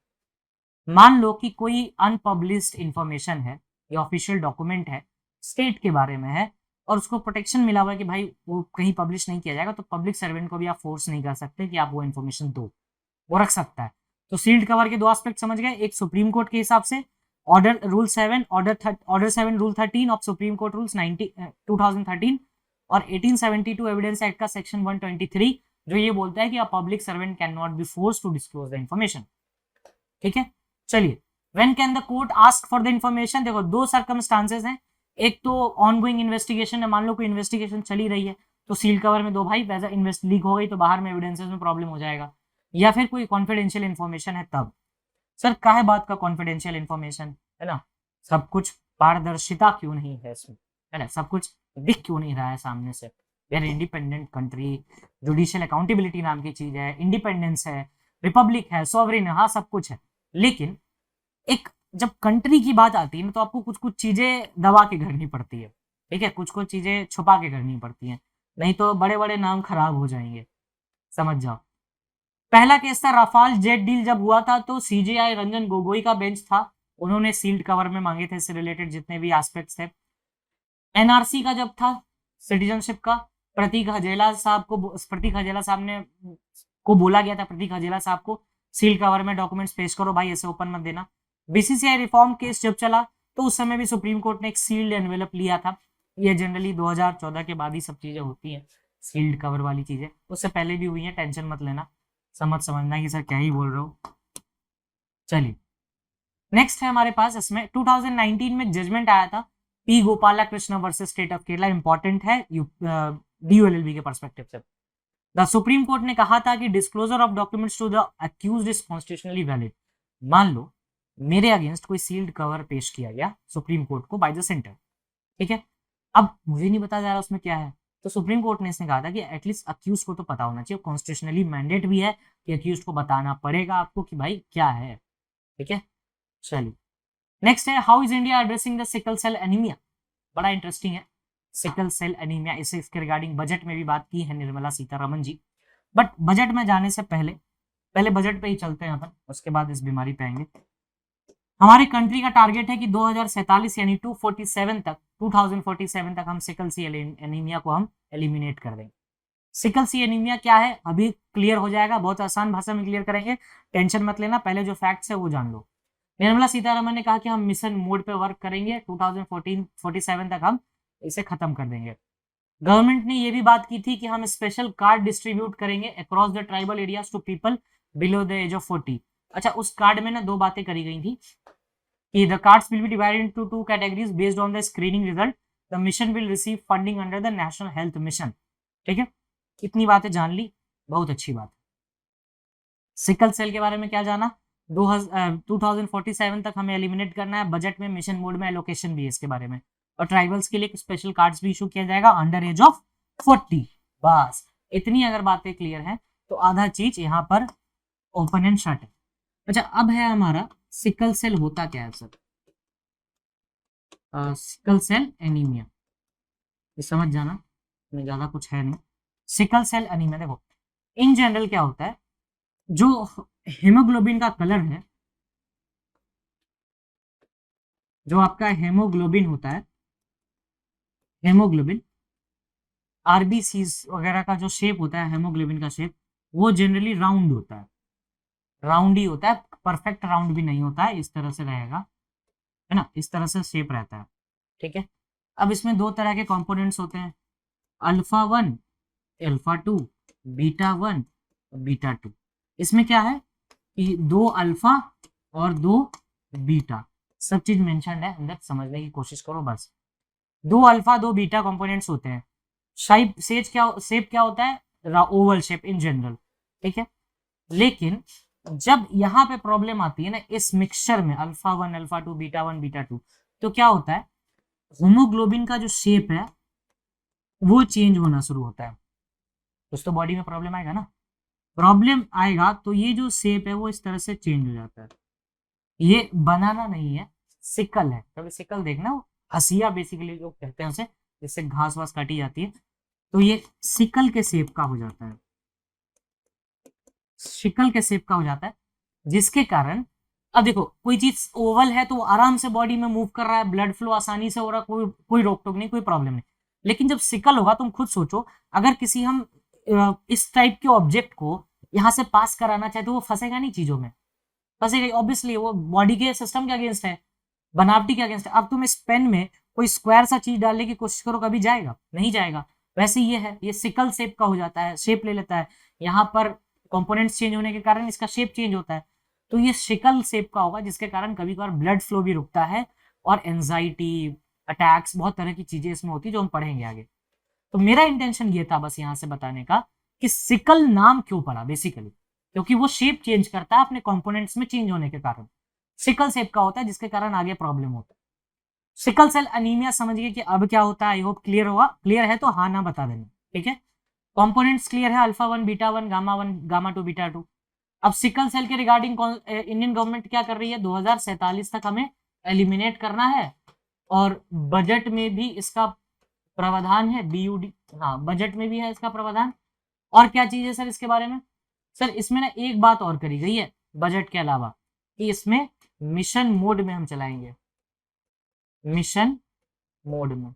मान लो कि कोई अनपब्लिश्ड इंफॉर्मेशन है या ऑफिशियल डॉक्यूमेंट है, स्टेट के बारे में है, और उसको प्रोटेक्शन मिला हुआ है कि भाई वो कहीं पब्लिश नहीं किया जाएगा, तो पब्लिक सर्वेंट को भी आप फोर्स नहीं कर सकते कि आप वो इन्फॉर्मेशन दो, वो रख सकता है। तो सील्ड कवर के दो एस्पेक्ट समझ गए, एक सुप्रीम कोर्ट के हिसाब से order rule 7 order 7 rule 13 of supreme court rules 2013 और 1872 एविडेंस एक्ट का सेक्शन 123 जो ये बोलता है कि a public servant can not be forced to disclose the information. ठीक है, चलिए when can the court ask for the information. देखो दो सर्कमस्टांसेस हैं, एक तो ऑनगोइंग इन्वेस्टिगेशन है, मान लो कोई इन्वेस्टिगेशन चली रही है तो सील कवर में दो भाई, वैसा इन्वेस्ट लीक हो गई तो बाहर में एविडेंसेस में प्रॉब्लम हो जाएगा, या फिर कोई कॉन्फिडेंशियल इन्फॉर्मेशन है तब। सर काहे बात का कॉन्फिडेंशियल इन्फॉर्मेशन है ना, सब कुछ पारदर्शिता क्यों नहीं है इसमें, है ना, सब कुछ दिख क्यों नहीं रहा है सामने से। Where independent country, judicial accountability नाम की चीज है, इंडिपेंडेंस है, रिपब्लिक है, सॉवरेन है, हाँ सब कुछ है, लेकिन एक जब कंट्री की बात आती है ना तो आपको कुछ कुछ चीजें दबा के करनी पड़ती है, ठीक है, कुछ कुछ चीजें छुपा के करनी पड़ती हैं, नहीं तो बड़े बड़े नाम खराब हो जाएंगे, समझ जाओ। पहला केस था राफाल जेट डील जब हुआ था तो सीजेआई रंजन गोगोई का बेंच था, उन्होंने सील्ड कवर में मांगे थे इससे रिलेटेड जितने भी एस्पेक्ट्स थे। एनआरसी का जब था सिटीजनशिप का, प्रतीक हजेला साहब ने को बोला गया था, प्रतीक हजेला साहब को सील कवर में डॉक्यूमेंट्स पेश करो भाई, ऐसे ओपन मत देना। बीसीसीआई रिफॉर्म केस जब चला तो उस समय भी सुप्रीम कोर्ट ने एक सील्ड एनवेलप लिया था, ये जनरली 2014 के बाद ही सब चीजें होती हैं, सील्ड कवर वाली चीजें उससे पहले भी हुई हैं, टेंशन मत लेना, समझना कि सर क्या ही बोल रहे हो। चलिए नेक्स्ट है हमारे पास, इसमें 2019 में जजमेंट आया था P Gopala Krishna versus state of Kerala, important है DULLB के पर्सपेक्टिव से। द सुप्रीम कोर्ट ने कहा था कि disclosure of documents to the accused is constitutionally valid. मान लो मेरे अगेंस्ट कोई सील्ड कवर पेश किया गया सुप्रीम कोर्ट को बाय द सेंटर, ठीक है, अब मुझे नहीं बताया जा रहा उसमें क्या है, तो सुप्रीम कोर्ट ने इसने कहा था कि एटलीस्ट अक्यूज को तो पता होना चाहिए, कॉन्स्टिट्यूशनली मैंडेट भी है कि अक्यूज को बताना पड़ेगा आपको कि भाई क्या है, ठीक है। चलिए नेक्स्ट है how is India addressing the sickle cell anaemia, बड़ा इंटरेस्टिंग है सिकल सेल एनीमिया, इसके रिगार्डिंग बजट में भी बात की है निर्मला सीतारमन जी, बट बजट में जाने से पहले बजट पे ही चलते हैं अपन, उसके बाद इस बीमारी पे आएंगे। हमारी कंट्री का टारगेट है कि 2047 यानी 2047 तक हम सिकल सी एनीमिया को हम एलिमिनेट कर देंगे। सिकल सी एनीमिया क्या है अभी क्लियर हो जाएगा, बहुत आसान भाषा में क्लियर करेंगे, टेंशन मत लेना, पहले जो फैक्ट्स है वो जान लो। निर्मला सीतारमन ने कहा कि हम मिशन मोड पे वर्क करेंगे, 2047 तक हम इसे खत्म कर देंगे। गवर्नमेंट ने ये भी बात की थी कि हम स्पेशल कार्ड डिस्ट्रीब्यूट करेंगे across the tribal areas to people below the age of 40। अच्छा उस कार्ड में ना दो बातें करी गई थी कि the cards will be divided into two categories based on the screening result, the mission will receive funding under the national health mission, ठीक है, इतनी बातें जान ली, बहुत अच्छी बात। सिकल सेल के बारे में क्या जाना, 2047 तक हमें एलिमिनेट करना है। बजट में मिशन मोड में एलोकेशन भी है इसके बारे में, और ट्राइबल्स के लिए स्पेशल कार्ड्स भी इशू किया जाएगा अंडर एज ऑफ 40। बस इतनी अगर बातें क्लियर हैं तो आधा चीज यहाँ पर ओपन एंड शट है। अच्छा, अब है हमारा सिकल सेल होता क्या है सर? सिकल सेल एनीमिया, ये समझ जाना, में ज्यादा कुछ है नहीं। सिकल सेल एनीमिया देखो इन जनरल क्या होता है, जो हेमोग्लोबिन का कलर है, जो आपका हेमोग्लोबिन होता है, हेमोग्लोबिन आरबीसी वगैरह का जो शेप होता है हेमोग्लोबिन का शेप, वो जनरली राउंड होता है, राउंड ही होता है, परफेक्ट राउंड भी नहीं होता है, इस तरह से रहेगा, है ना, इस तरह से शेप रहता है। ठीक है, अब इसमें दो तरह के कंपोनेंट्स होते हैं, अल्फा 1 अल्फा 2 बीटा 1 बीटा 2। इसमें क्या है कि दो अल्फा और दो बीटा, सब चीज मेंशन्ड है अंदर, समझने की कोशिश करो बस। दो अल्फा दो बीटा कंपोनेंट्स होते हैं। शेप क्या होता है, ओवल शेप इन जनरल। ठीक है, लेकिन जब यहाँ पे प्रॉब्लम आती है ना इस मिक्सचर में अल्फा 1 अल्फा 2 बीटा 1 बीटा 2, तो क्या होता है, होमोग्लोबिन का जो शेप है वो चेंज होना शुरू होता है। कुछ तो बॉडी में प्रॉब्लम आएगा ना, प्रॉब्लम आएगा तो ये जो शेप है वो इस तरह से चेंज हो जाता है। ये बनाना नहीं है, सिकल है। कभी सिकल देखना, वो हसिया बेसिकली जो कहते हैं उसे, जिससे घास वास काटी जाती है, तो ये सिकल के शेप का हो जाता है, शिकल के शेप का हो जाता है, जिसके कारण अब देखो कोई चीज ओवल है तो वो आराम से बॉडी में मूव कर रहा है, ब्लड फ्लो आसानी से हो रहा है, कोई रोक टोक नहीं, कोई प्रॉब्लम नहीं। लेकिन जब सिकल होगा, तुम खुद सोचो, अगर किसी हम इस टाइप के ऑब्जेक्ट को यहाँ से पास कराना चाहे तो वो फंसेगा नहीं चीजों में, फंसेगा ऑब्वियसली, वो बॉडी के सिस्टम के अगेंस्ट है, बनावटी के अगेंस्ट है। अब तुम इस पेन में कोई स्क्वायर सा चीज डालने की कोशिश करो, कभी जाएगा नहीं जाएगा। वैसे ये है, ये सिकल शेप का हो जाता है, शेप ले लेता है, यहाँ पर कंपोनेंट्स चेंज होने के कारण इसका शेप चेंज होता है, तो ये शिकल शेप का होगा, जिसके कारण कभी कभार ब्लड फ्लो भी रुकता है, और एंजाइटी अटैक्स बहुत तरह की चीजें इसमें होती है जो हम पढ़ेंगे आगे। तो मेरा इंटेंशन ये था बस यहाँ से बताने का कि सिकल नाम क्यों पड़ा, बेसिकली क्योंकि वो शेप चेंज करता है अपने कंपोनेंट्स में चेंज होने के कारण, सिकल शेप का होता है, जिसके कारण आगे प्रॉब्लम होता है। सिकल सेल अनीमिया समझ गए कि अब क्या होता है, आई होप क्लियर होगा। क्लियर है तो हाँ ना बता देना, ठीक है। कंपोनेंट्स क्लियर है, अल्फा 1 बीटा 1 गामा 2 बीटा 2। अब सिकल सेल के रिगार्डिंग इंडियन गवर्नमेंट क्या कर रही है, 2047 तक हमें एलिमिनेट करना है, और बजट में भी इसका प्रावधान है, बीयूडी, हाँ बजट में भी है इसका प्रावधान। और क्या चीज है सर इसके बारे में, सर इसमें ना एक बात और करी गई है बजट के अलावा, कि इसमें मिशन मोड में हम चलाएंगे, मिशन मोड में,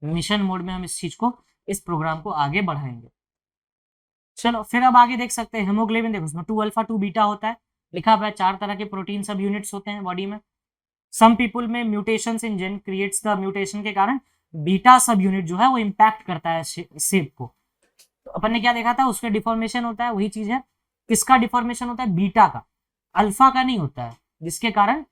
मिशन मोड में हम इस चीज को, इस प्रोग्राम को आगे बढ़ाएंगे। चलो फिर अब आगे देख सकते हैं, हेमोग्लोबिन देखो उसमें 2 अल्फा 2 बीटा होता है, लिखा हुआ है 4 तरह के प्रोटीन सब यूनिट्स होते हैं बॉडी में। सम पीपुल में mutations in gene creates the mutation के कारण बीटा सब यूनिट जो है वो इंपैक्ट करता है शेप को। तो अपन ने क्या देखा था, उसका डिफॉर्मेशन होता है, वही चीज है। किसका डिफॉर्मेशन होता है, बीटा का, अल्फा का नहीं होता है, जिसके कारण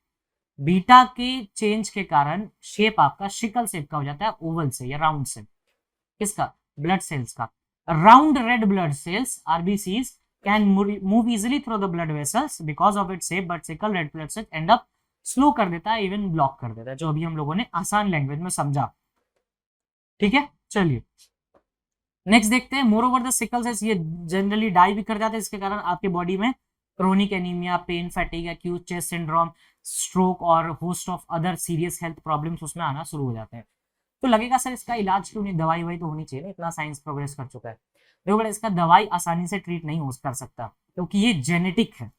बीटा के चेंज के कारण शेप आपका शिकल शेप का हो जाता है, ओवल से या राउंड से। किसका, ब्लड सेल्स का। Round red blood cells RBCs can move easily through the blood vessels because of its shape, but sickle red blood cells and up slow कर देता है, इवन ब्लॉक कर देता है, जो अभी हम लोगों ने आसान लैंग्वेज में समझा। ठीक है, चलिए नेक्स्ट देखते हैं। Moreover the sickle cells ये जनरली डाई भी कर जाते हैं, इसके कारण आपके बॉडी में chronic anaemia, pain, fatigue, acute chest syndrome, stroke और host of other serious health problems उसमें आना शुरू हो जाते हैं। तो लगेगा सर इसका इलाज क्यों नहीं, दवाई वही तो होनी चाहिए ना, इतना साइंस प्रोग्रेस कर चुका है। देखो बड़ा, इसका दवाई आसानी से ट्रीट नहीं हो कर सकता, क्योंकि ये जेनेटिक है,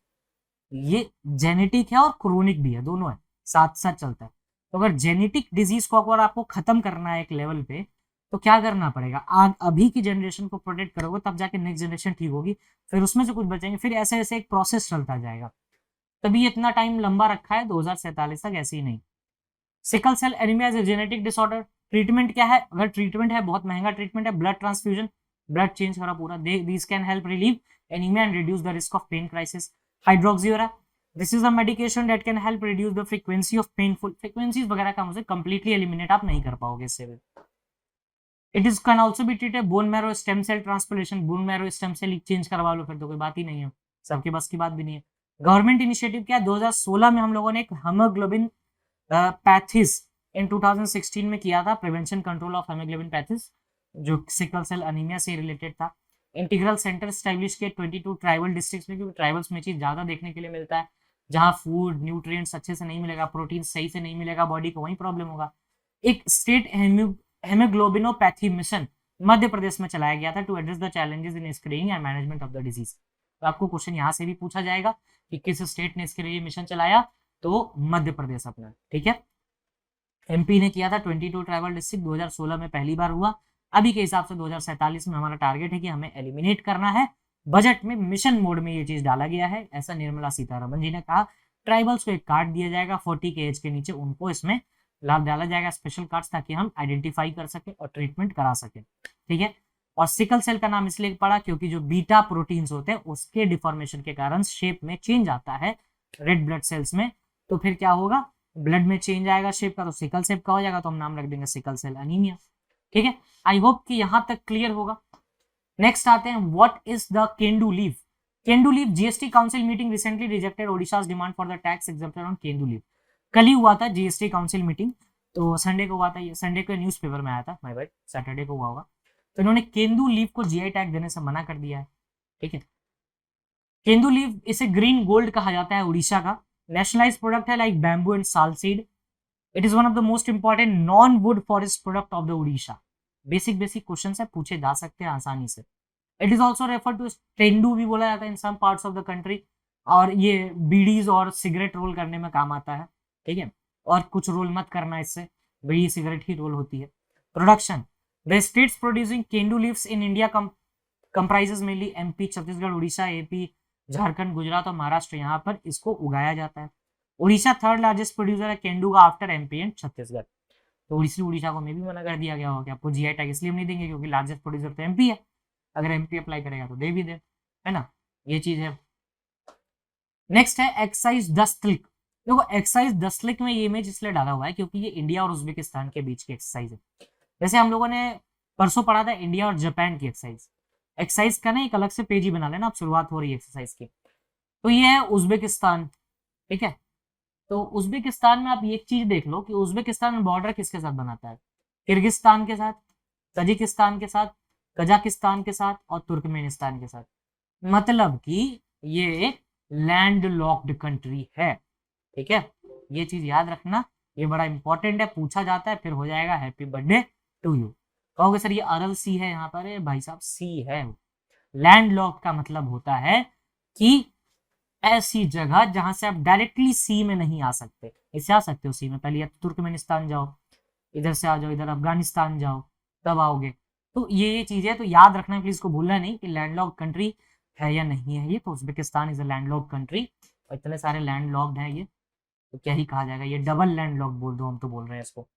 ये जेनेटिक है और क्रोनिक भी है, दोनों है, साथ साथ चलता है। तो अगर जेनेटिक डिजीज को अगर आपको खत्म करना है एक लेवल पे, तो क्या करना पड़ेगा, अभी की जनरेशन को प्रोटेक्ट करोगे तब जाके नेक्स्ट जनरेशन ठीक होगी, फिर उसमें से कुछ बचेंगे, फिर ऐसे ऐसे एक प्रोसेस चलता जाएगा। तभी इतना टाइम लंबा रखा है 2047 तक, ऐसे ही नहीं। Sickle cell anaemia is a genetic disorder. Treatment क्या है, अगर ट्रीटमेंट है, बहुत महंगा ट्रीटमेंट है, ब्लड ट्रांसफ्यूजन, ब्लड चेंज करा पूरा, this can help relieve anaemia and reduce the risk of pain crisis. Hydroxyurea, this is a medication that can help reduce the frequency of painful, frequencies वगैरह का मुझे completely eliminate आप नहीं कर पाओगे इससे भी। It is can also be treated bone marrow stem cell transplantation, bone marrow stem cell change करवा लो, फिर तो कोई बात ही नहीं है, सबके बस की बात भी नहीं है। गवर्नमेंट इनिशिएटिव क्या है, 2016 में हम लोगों ने एक हेमोग्लोबिन पैथिस इन 2016 में किया था, prevention control of haemoglobin pathies, जो सिकल सेल अनीमिया से रिलेटेड था। इंटीग्रल सेंटर स्टैब्लिश किए 22 ट्राइबल डिस्ट्रिक्ट्स में, क्योंकि ट्राइबल्स में चीज ज्यादा देखने के लिए मिलता है, जहां फूड न्यूट्रिएंट्स अच्छे से नहीं मिलेगा, प्रोटीन सही से नहीं मिलेगा, बॉडी को वहीं प्रॉब्लम होगा। एक स्टेट हेमोग्लोबिनोपैथी मिशन मध्य प्रदेश में चलाया गया था to address the challenges in screening and management of the disease. तो आपको क्वेश्चन यहाँ से भी पूछा जाएगा कि किस स्टेट ने इसके लिए मिशन चलाया, तो मध्य प्रदेश अपना, ठीक है। एमपी ने किया था 22 ट्राइबल डिस्ट्रिक्ट, 2016 में पहली बार हुआ। अभी के हिसाब से 2047 में हमारा टारगेट है कि हमें एलिमिनेट करना है। बजट में मिशन मोड में ये चीज डाला गया है, ऐसा निर्मला सीतारमन जी ने कहा। ट्राइबल्स को एक कार्ड दिया जाएगा 40 के एज के नीचे, उनको इसमें लाभ डाला जाएगा, स्पेशल कार्ड्स, ताकि हम आइडेंटिफाई कर सके और ट्रीटमेंट करा सके, ठीक है। और सिकल सेल का नाम इसलिए पड़ा क्योंकि जो बीटा प्रोटीन्स होते हैं उसके डिफॉर्मेशन के कारण शेप में चेंज आता है रेड ब्लड सेल्स में, तो फिर क्या होगा, ब्लड में चेंज आएगा शेप का, तो सिकल सेल का हो जाएगा, तो हम नाम रख देंगे सिकल सेल अनीमिया, ठीक है। आई होप कि यहां तक क्लियर होगा। नेक्स्ट आते हैं, what is the kendu leaf. Kendu leaf, GST council meeting recently rejected Odisha's demand for the tax exemption on kendu leaf. कल ही हुआ था जीएसटी काउंसिल मीटिंग, तो संडे को हुआ था, ये संडे को न्यूज़पेपर में आया था, माय बैड, सैटरडे को हुआ होगा। तो इन्होंने केंदू लीव को जीआई टैग देने से मना कर दिया है, ठीक है। केंदू लीव, इसे ग्रीन गोल्ड कहा जाता है, उड़ीसा का नेशनलाइज्ड प्रोडक्ट है, like bamboo and sal seed. It is one of the most important non wood forest product of the Orissa. Basic question है, पूछे जा सकते हैं आसानी से। It is also refer to tendu भी बोला जाता है in some parts of the country, और ये बीडीज और सिगरेट रोल करने में काम आता है, ठीक है। और कुछ रोल मत करना इससे, बीड़ी सिगरेट ही रोल होती है। Production, the states producing kendu leaves in India comprises mainly MP, Chhattisgarh, Orissa, AP, Jharkhand, Gujarat और महाराष्ट्र, यहाँ पर इसको उगाया जाता है। उड़ीसा थर्ड लार्जेस्ट प्रोड्यूसर है केंदू का आफ्टर एमपी एंड छत्तीसगढ़। तो उड़ीसा को मे भी मना कर दिया गया होगा कि आपको जीआई टैग इसलिए नहीं देंगे क्योंकि लार्जेस्ट प्रोड्यूसर तो एमपी है, अगर एमपी अप्लाई करेगा तो दे भी दे, है ना, ये चीज है। नेक्स्ट है एक्साइज दस्तलिक। देखो एक्साइज दस्तलिक में ये इमेज इसलिए डाला हुआ है क्योंकि ये इंडिया और उज्बेकिस्तान के बीच की एक्सरसाइज है। जैसे हम लोगों ने परसों पढ़ा था इंडिया और जापान की एक्सरसाइज, एक्सरसाइज का ना एक अलग से पेज ही बना लेना, अब शुरुआत हो रही है एक्सरसाइज की। तो ये है उज्बेकिस्तान, ठीक है। तो उज्बेकिस्तान में आप एक चीज देख लो कि उज्बेकिस्तान बॉर्डर किसके साथ बनाता है, किर्गिस्तान के साथ, तजिकिस्तान के साथ, कजाकिस्तान के साथ और तुर्कमेनिस्तान के साथ। मतलब कि ये एक लैंड लॉक्ड कंट्री है, ठीक है। ये चीज याद रखना, ये बड़ा इंपॉर्टेंट है, पूछा जाता है, फिर हो जाएगा हैप्पी बर्थडे टू यू। कहोगे सर ये अरल सी है यहाँ पर, भाई साहब सी है। लैंड लॉक्ड का मतलब होता है कि ऐसी जगह जहां से आप डायरेक्टली सी में नहीं आ सकते, इससे आ सकते हो सी में, पहले या तो तुर्कमेनिस्तान जाओ, इधर से आ जाओ, इधर अफगानिस्तान जाओ, तब आओगे। तो ये चीज है, तो याद रखना प्लीज, को भूलना नहीं कि लैंडलॉक्ड कंट्री है या नहीं है ये। तो Uzbekistan is a landlocked country, और इतने सारे लैंडलॉक्ड है ये, तो क्या ही कहा जाएगा, ये डबल लैंडलॉक्ड बोल दो, हम तो बोल रहे हैं इसको।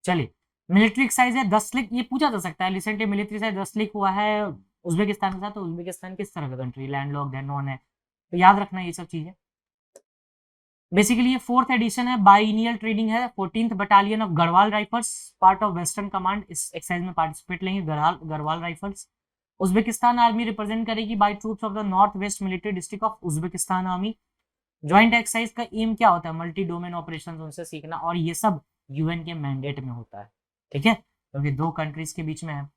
चलिए, मिलिट्री एक्सरसाइज है 10 लीग, ये पूछा जा सकता है, रिसेंटली मिलिट्री साइज 10 लीग हुआ है उज्बेकिस्तान के साथ, तो उज्बेकिस्तान किस तरह का कंट्री, लैंडलॉक्ड है, नॉन है, तो याद रखना ये सब चीजें। बेसिकली ये 4th एडिशन है, बाइनियल ट्रेनिंग है, 14th battalion of Garhwal rifles, part of western command, इस एक्सरसाइज में पार्टिसिपेट लेंगे Garhwal rifles. Uzbekistan army represent करेगी by troops of the north west military district of Uzbekistan army. Joint exercise का aim क्या होता है, मल्टी डोमेन ऑपरेशन उनसे सीखना, और ये सब यूएन के मैंडेट में होता है, ठीक है, क्योंकि दो कंट्रीज के बीच में है।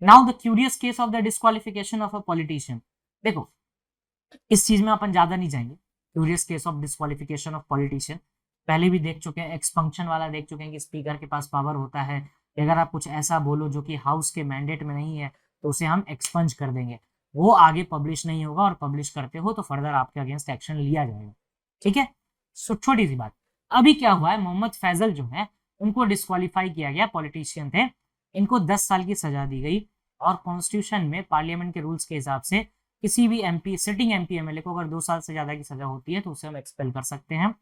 Now the curious case of the disqualification of a politician. देखो इस चीज में अपन ज्यादा नहीं जाएंगे, curious case of disqualification of politician पहले भी देख चुके हैं, एक्सफंक्शन वाला देख चुके हैं कि स्पीकर के पास पावर होता है, अगर आप कुछ ऐसा बोलो जो कि हाउस के मैंडेट में नहीं है तो उसे हम एक्सपंज कर देंगे, वो आगे पब्लिश नहीं होगा, और पब्लिश करते हो तो फर्दर आपके अगेंस्ट एक्शन लिया जाएगा, ठीक है। सो छोटी सी बात, अभी क्या हुआ है, मोहम्मद फैजल जो है उनको डिस्क्वालीफाई किया गया, पॉलिटिशियन थे, इनको 10 साल की सजा दी गई, और कॉन्स्टिट्यूशन में पार्लियामेंट के रूल्स के हिसाब से किसी भी एमपी, सिटिंग एमपी एमएलए को अगर 2 साल से ज्यादा की सजा होती है तो उसे हम एक्सपेल कर सकते हैं,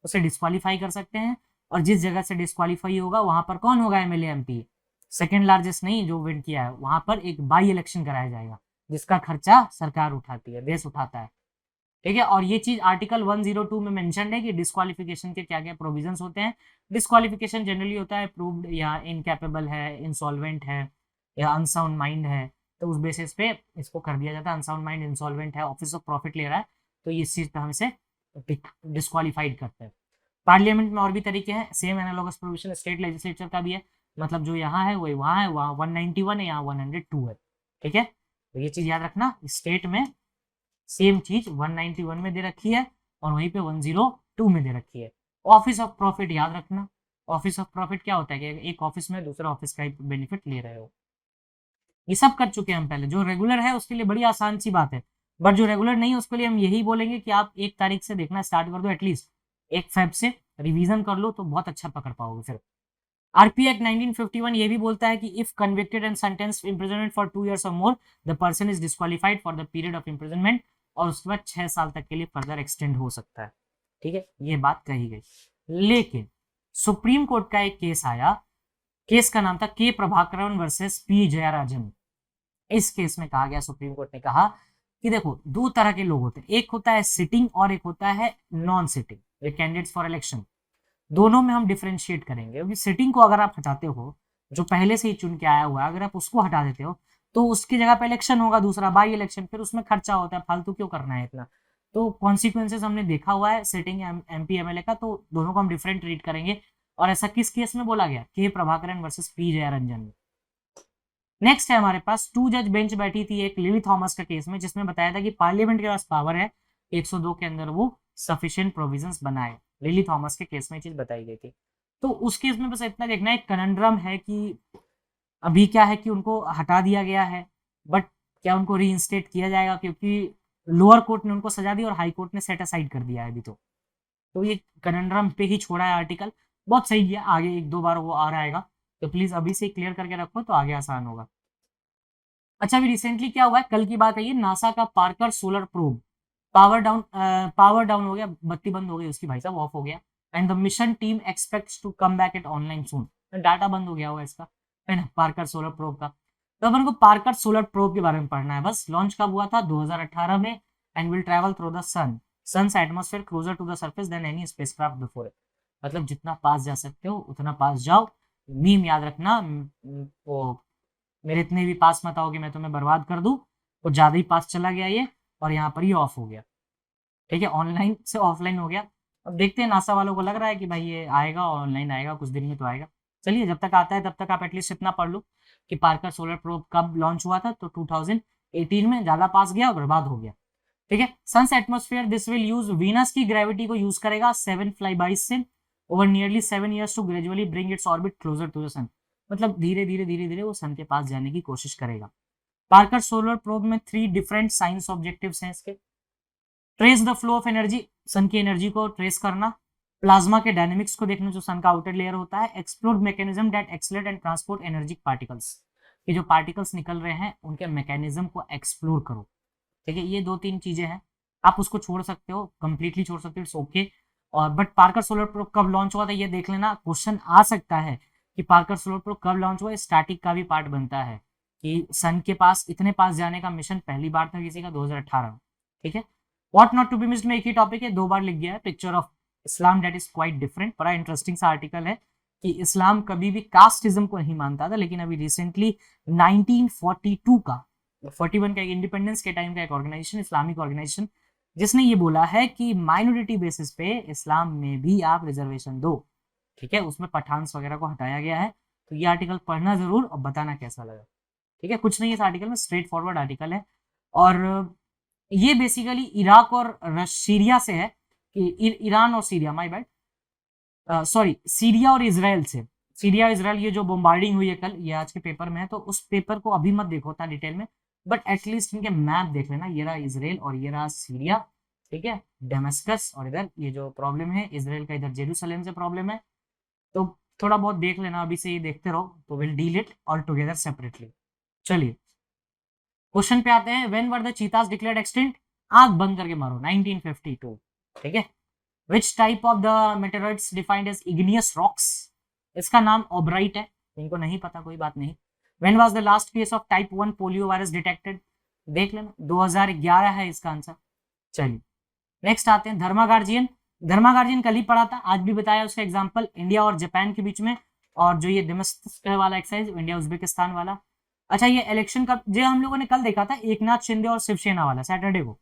उसे डिस्क्वालीफाई कर सकते हैं। और जिस जगह से डिस्क्वालीफाई होगा वहां पर कौन होगा एमएलए एमपी, सेकंड लार्जेस्ट नहीं जो विन किया है, वहां पर एक बाई इलेक्शन कराया जाएगा जिसका खर्चा सरकार उठाती है, देश उठाता है, ठीक है। और ये चीज आर्टिकल 102 में मेंशन है कि डिस्क्वालिफिकेशन के क्या क्या प्रोविजंस होते हैं। डिस्क्वालिफिकेशन जनरली होता है प्रूव्ड या इनकैपेबल है, इंसॉल्वेंट है, या अनसाउंड माइंड है, तो उस बेसिस पे इसको कर दिया जाता है। अनसाउंड माइंड, इंसॉल्वेंट है, ऑफिस ऑफ प्रॉफिट ले रहा है, तो इस चीज पे हम इसे डिस्क्वालीफाइड करते हैं। पार्लियामेंट में और भी तरीके हैं, same analogous provision state legislature का भी है, मतलब जो यहाँ है वही वहाँ है, वहाँ 191 है, यहाँ 102 है। ठीक है, तो ये चीज याद रखना, स्टेट में सेम चीज 191 में दे रखी है और वहीं पे 102 में दे रखी है। ऑफिस ऑफ प्रॉफिट याद रखना, ऑफिस ऑफ प्रॉफिट क्या होता है कि एक ऑफिस में दूसरे ऑफिस का बेनिफिट ले रहे हो। ये सब कर चुके हैं हम पहले। जो रेगुलर है उसके लिए बड़ी आसान सी बात है, बट जो रेगुलर नहीं है उसके लिए हम यही बोलेंगे कि आप 1 तारीख से देखना स्टार्ट कर दो, एटलीस्ट 1 फेब से रिवीजन कर लो तो बहुत अच्छा पकड़ पाओगे फिर। आरपी एक्ट 1951 ये भी बोलता है कि if convicted and sentenced imprisonment for 2 years और more the person is disqualified for the period of imprisonment, और उसके बाद 6 साल तक के लिए फर्दर एक्सटेंड हो सकता है। ठीक है, ये बात कही गई। लेकिन सुप्रीम कोर्ट का एक केस आया, केस का नाम था के प्रभाकरन वर्सेस पी जयराजन। इस केस में कहा गया, सुप्रीम कोर्ट ने कहा कि देखो 2 तरह के लोग होते हैं, एक होता है सिटिंग और एक होता है non sitting candidates for election. दोनों में हम डिफरेंशिएट करेंगे, क्योंकि सिटिंग को अगर आप हटाते हो, जो पहले से ही चुन के आया हुआ है, अगर आप उसको हटा देते हो तो उसकी जगह पे इलेक्शन होगा दूसरा, बाई इलेक्शन, फिर उसमें खर्चा होता है, फालतू क्यों करना है इतना। तो कॉन्सिक्वेंसेस हमने देखा हुआ है सिटिंग एमपी एमएलए का, तो दोनों को हम डिफरेंट ट्रीट करेंगे। और ऐसा किस केस में बोला गया, के प्रभाकरन वर्सेस पी जयरंजन में। नेक्स्ट है हमारे पास 2 जज बेंच बैठी थी एक लिली थॉमस का केस में, जिसमें बताया था कि पार्लियामेंट के पास पावर है 102 के अंदर वो सफिशिएंट प्रोविजंस बनाए। लिली थॉमस के केस में चीज बताई गई थी। तो उस केस में बस इतना देखना, एक कनंड्रम है कि अभी क्या है कि उनको हटा दिया गया है, बट क्या उनको रीइंस्टेट किया जाएगा, क्योंकि लोअर कोर्ट ने उनको सजा दी और हाई कोर्ट ने सेट असाइड कर दिया है अभी। तो ये कनंड्रम पे ही छोड़ा है आर्टिकल, बहुत सही किया। आगे 1-2 बार वो आ रहेगा, तो प्लीज अभी से क्लियर करके रखो तो आगे आसान होगा। अच्छा, अभी रिसेंटली क्या हुआ है, कल की बात है ये, नासा का Parker solar probe power down हो गया, बत्ती बंद हो गई उसकी भाई साहब, ऑफ हो गया। And the mission team expects to come back at online soon. Data बंद हो गया हुआ इसका, है ना, पार्कर सोलर प्रोब का। तो अपन को पार्कर सोलर प्रोब के बारे में पढ़ना है बस। लॉन्च कब हुआ था, 2018 में, and will travel through the sun's atmosphere closer to the surface than any spacecraft before it. मतलब जितना पास जा सकते हो उतना पास जाओ। मीम याद रखना, वो मेरे इतने भी पास मत आओ कि मैं तुम्हें बर्बाद कर दूं। तो ज्यादा ही पास चला गया ये, और यहाँ पर ये ऑफ हो गया। ठीक है, ऑनलाइन से ऑफलाइन हो गया। अब देखते हैं, नासा वालों को लग रहा है कि भाई ये आएगा, ऑनलाइन आएगा, कुछ दिन में तो आएगा। चलिए, जब तक आता है तब तक आप एटलीस्ट इतना पढ़ लो कि पार्कर सोलर प्रोब कब लॉन्च हुआ था, तो 2018 में। ज्यादा पास गया और बर्बाद हो गया। ठीक है, sun's atmosphere this will use Venus की ग्रेविटी को यूज करेगा 7 फ्लाईबाइज से over nearly 7 years to gradually bring its orbit closer to the sun. मतलब धीरे धीरे वो सन के पास जाने की कोशिश करेगा। पार्कर सोलर प्रोब में 3 डिफरेंट साइंस ऑब्जेक्टिव्स हैं इसके। Trace the flow of energy, sun की एनर्जी को ट्रेस करना। प्लाज्मा के डायनेमिक्स को देखना, जो सन का आउटर लेयर होता है। Explore mechanism that accelerate and transport energy particles, ये जो पार्टिकल्स निकल रहे हैं उनके मैकेनिज्म को एक्सप्लोर करो। ठीक है, ये 2-3 चीजें हैं। आप उसको छोड़ सकते हो, कंप्लीटली छोड़ सकते हो, इट्स ओके। और बट पार्कर सोलर प्रोब कब लॉन्च हुआ था ये देख लेना। क्वेश्चन आ सकता है कि पार्कर सोलर प्रोब कब लॉन्च हुआ, स्टैटिक का भी पार्ट बनता है कि सन के पास इतने पास जाने का मिशन पहली बार था किसी का 2018 में। ठीक है, what not to be missed में एक ही टॉपिक है, 2 बार लिख गया है, picture of Islam that is quite different. बड़ा इंटरेस्टिंग सा आर्टिकल है कि इस्लाम कभी भी कास्टिज्म को नहीं मानता था, लेकिन अभी रिसेंटली 1942 का 41 का इंडिपेंडेंस के टाइम का एक ऑर्गेनाइजेशन, इस्लामिक ऑर्गेनाइजेशन, जिसने ये बोला है कि माइनॉरिटी बेसिस पे इस्लाम में भी आप रिजर्वेशन दो। ठीक है, उसमें पठान्स वगैरह को हटाया गया है। तो ये आर्टिकल पढ़ना जरूर और बताना कैसा लगा। ठीक है, कुछ नहीं है इस आर्टिकल में, स्ट्रेट फॉरवर्ड आर्टिकल है। और ये बेसिकली इराक और सीरिया से है, ईरान और Syria, my bad, sorry, Syria और इजराइल से। सीरिया इजराइल ये जो बॉम्बार्डिंग हुई है कल, ये आज के पेपर में है, तो उस पेपर को अभी मत देखो था डिटेल में, बट एटलीस्ट इनके मैप देख लेना। ये रहा इजराइल और ये रहा सीरिया। ठीक है, डेमस्कस, और इधर ये जो प्रॉब्लम है इजराइल का, इधर जेरूसलेम से प्रॉब्लम है। तो थोड़ा बहुत देख लेना, अभी से ये देखते रहो, तो will deal it all together separately. चलिए क्वेश्चन पे आते हैं। When were the cheetahs declared extinct, आंख बंद करके मारो, 1952। ठीक है, which type of the meteoroids defined as igneous rocks, इसका नाम ओब्राइट है, इनको नहीं पता कोई बात नहीं। When was the last case of type 1 polio virus detected, देख लेना, 2011 है इसका आंसर। चलिए नेक्स्ट आते हैं, धर्मा गार्जियन। धर्मा गार्जियन कल ही पढ़ा था, आज भी बताया उसका एग्जांपल, इंडिया और जापान के बीच में, और जो ये दिमस्क वाला एक्सरसाइज, इंडिया उज्बेकिस्तान वाला। अच्छा, ये इलेक्शन का जो हम लोगों ने कल देखा था, एकनाथ शिंदे और शिवसेना वाला, सैटरडे को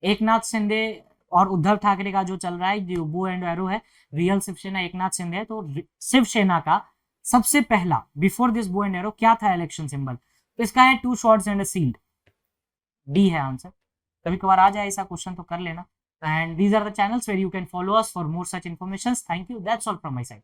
एकनाथ शिंदे और उद्धव ठाकरे का जो चल रहा है जो बो एंड एरो है, रियल शिवसेना एकनाथ शिंदे है, तो शिवसेना का सबसे पहला before this bow and arrow क्या था इलेक्शन सिंबल? तो इसका है 2 shots and a shield, D है आंसर। कभी कभार आ जाए ऐसा क्वेश्चन तो कर लेना। And these are the channels where you can follow us for more such information. Thank you, that's all from my side.